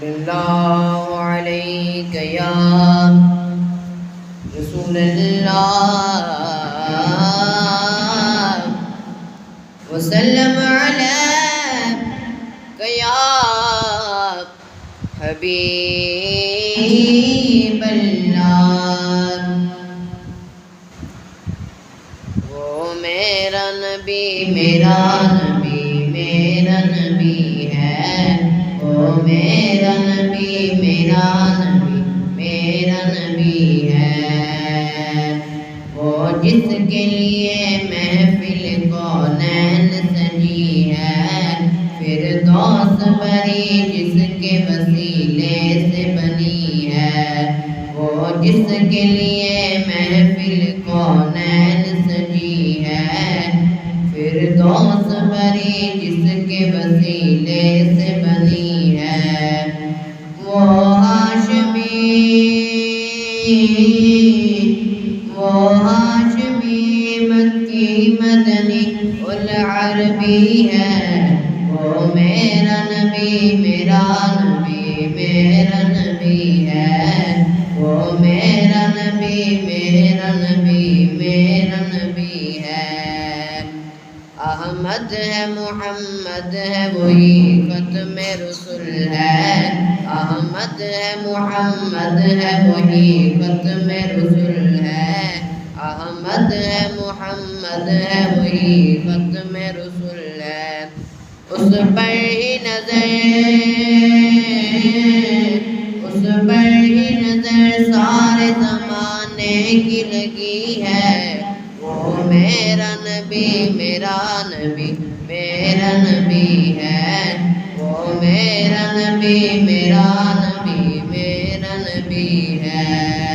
الله عليك يا رسول الله وسلم عليك يا حبیب اللہ. وہ میرا نبی میرا نبی میرا نبی ہے. وہ میرا نبی میرا نبی میرا نبی ہے. وہ جس کے لیے محفل کونین سجی ہے. فردوس بری جس کے وسیلے سے بنی ہے. وہ جس کے لیے محفل کونین سجی ہے. فردوس بری جس کے وسیلے سے بنی ہے. وہ ہاشمی مکی مدنی العربی ہے. وہ میرا نبی میرا نبی میرا نبی ہے. وہ میرا نبی میرا نبی میرا نبی ہے. احمد ہے محمد ہے وہی ختم رسول ہے. احمد ہے محمد ہے وہی ختم رسول ہے. احمد ہے محمد ہے وہی ختم رسول ہے. اس پر ہی نظر سارے زمانے کی لگی ہے. وہ میرا نبی میرا نبی میرا نبی ہے. وہ میرا نبی میرا نبی میرا نبی ہے.